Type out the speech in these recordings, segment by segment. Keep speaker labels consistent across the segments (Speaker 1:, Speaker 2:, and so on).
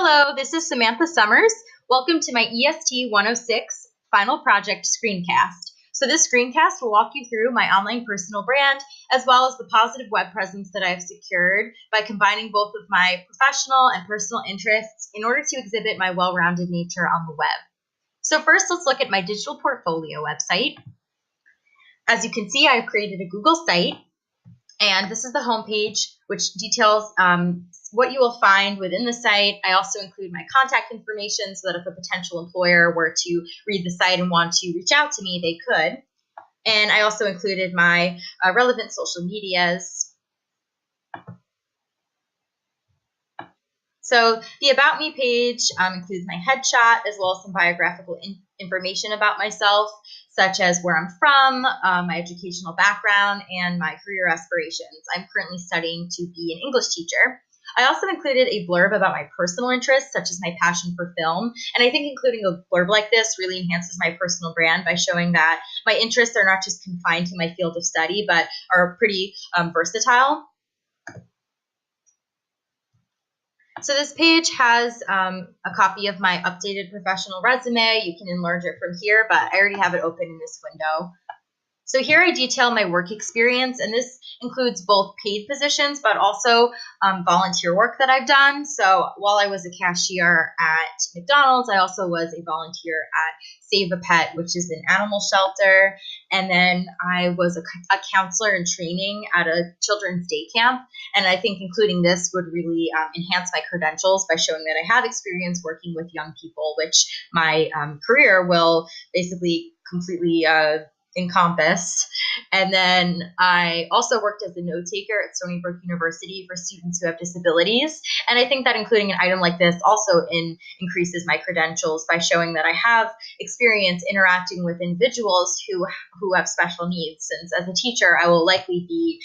Speaker 1: Hello, this is Samantha Summers. Welcome to my EST 106 Final Project Screencast. So this screencast will walk you through my online personal brand, as well as the positive web presence that I've secured by combining both of my professional and personal interests in order to exhibit my well-rounded nature on the web. So first, let's look at my digital portfolio website. As you can see, I've created a Google site, and this is the homepage, which details what you will find within the site. I also include my contact information so that if a potential employer were to read the site and want to reach out to me, they could. And I also included my relevant social medias. So the About Me page includes my headshot as well as some biographical information about myself, such as where I'm from, my educational background, and my career aspirations. I'm currently studying to be an English teacher. I also included a blurb about my personal interests, such as my passion for film. And I think including a blurb like this really enhances my personal brand by showing that my interests are not just confined to my field of study, but are pretty versatile. So this page has a copy of my updated professional resume. You can enlarge it from here, but I already have it open in this window. So here I detail my work experience, and this includes both paid positions, but also volunteer work that I've done. So while I was a cashier at McDonald's, I also was a volunteer at Save a Pet, which is an animal shelter. And then I was a counselor in training at a children's day camp. And I think including this would really enhance my credentials by showing that I have experience working with young people, which my career will basically completely encompass. And then I also worked as a note taker at Stony Brook University for students who have disabilities. And I think that including an item like this also increases my credentials by showing that I have experience interacting with individuals who have special needs, since as a teacher, I will likely be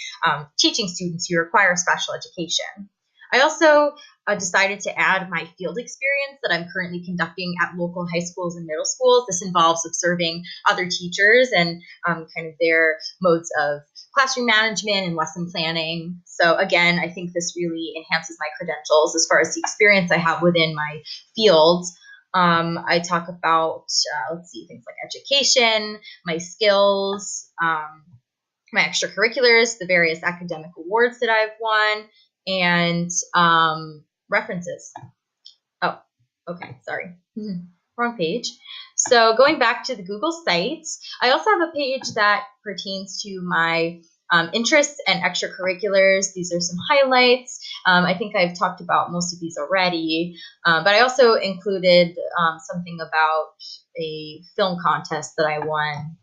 Speaker 1: teaching students who require special education. I also decided to add my field experience that I'm currently conducting at local high schools and middle schools. This involves observing other teachers and kind of their modes of classroom management and lesson planning. So again, I think this really enhances my credentials as far as the experience I have within my field. I talk about, things like education, my skills, my extracurriculars, the various academic awards that I've won, and references. Oh, okay, sorry. Wrong page. So going back to the Google Sites, I also have a page that pertains to my interests and extracurriculars. These are some highlights. I think I've talked about most of these already, but I also included something about a film contest that I won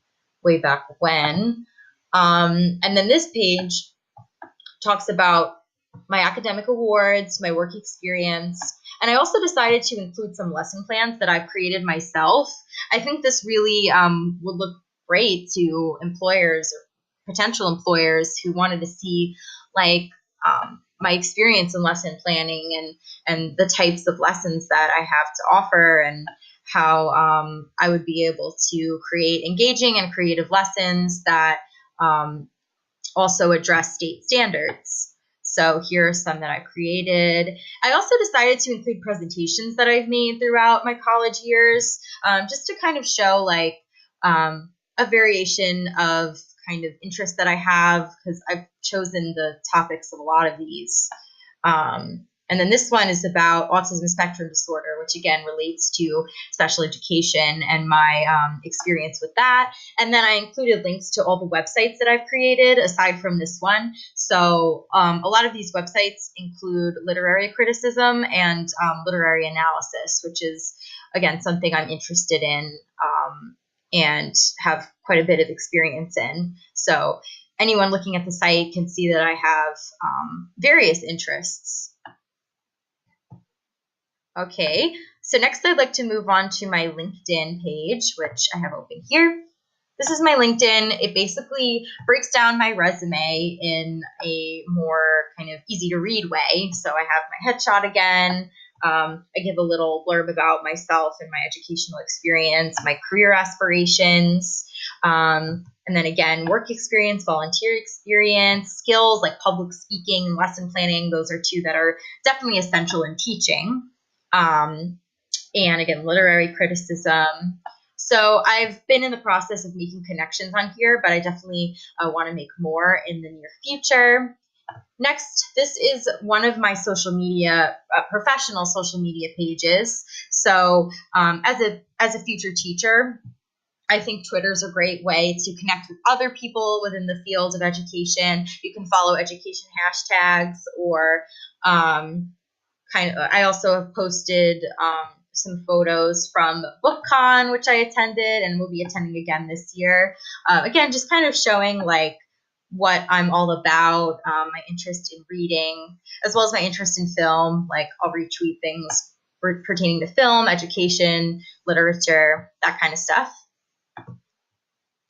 Speaker 1: way back when. And then this page talks about my academic awards, my work experience, and I also decided to include some lesson plans that I've created myself. I think this really would look great to employers or potential employers who wanted to see like my experience in lesson planning and the types of lessons that I have to offer, and how I would be able to create engaging and creative lessons that also address state standards. So here are some that I created. I also decided to include presentations that I've made throughout my college years, just to kind of show like a variation of kind of interest that I have, because I've chosen the topics of a lot of these. And then this one is about autism spectrum disorder, which again relates to special education and my experience with that. And then I included links to all the websites that I've created aside from this one. So a lot of these websites include literary criticism and literary analysis, which is, again, something I'm interested in and have quite a bit of experience in. So anyone looking at the site can see that I have various interests. Okay, so next I'd like to move on to my LinkedIn page, which I have open here. This is my LinkedIn. It basically breaks down my resume in a more kind of easy to read way. So I have my headshot again. I give a little blurb about myself and my educational experience, my career aspirations, and then again, work experience, volunteer experience, skills like public speaking and lesson planning. Those are two that are definitely essential in teaching. and again, literary criticism. So I've been in the process of making connections on here, but I definitely want to make more in the near future. Next, this is one of my social media, professional social media pages. So as a future teacher, I think Twitter is a great way to connect with other people within the field of education. You can follow education hashtags or I also have posted some photos from BookCon, which I attended and will be attending again this year. Again, just kind of showing like what I'm all about, my interest in reading, as well as my interest in film. Like I'll retweet things pertaining to film, education, literature, that kind of stuff.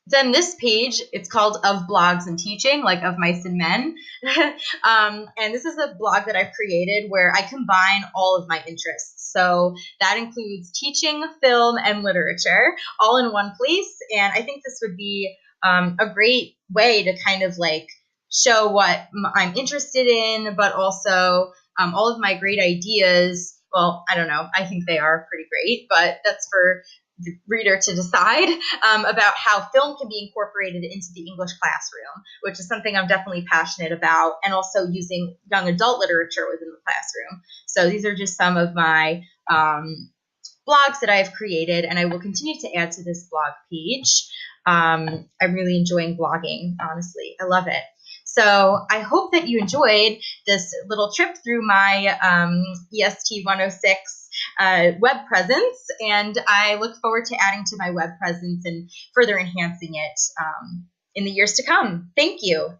Speaker 1: Then this page, it's called Of Blogs and Teaching, like of mice and men. And this is a blog that I've created where I combine all of my interests. So that includes teaching, film, and literature all in one place. And I think this would be a great way to kind of like show what I'm interested in, but also all of my great ideas. Well, I don't know. I think they are pretty great, but that's for the reader to decide about how film can be incorporated into the English classroom, which is something I'm definitely passionate about, and also using young adult literature within the classroom. So these are just some of my blogs that I've created, and I will continue to add to this blog page. I'm really enjoying blogging, honestly. I love it. So I hope that you enjoyed this little trip through my EST 106 web presence, and I look forward to adding to my web presence and further enhancing it in the years to come. Thank you.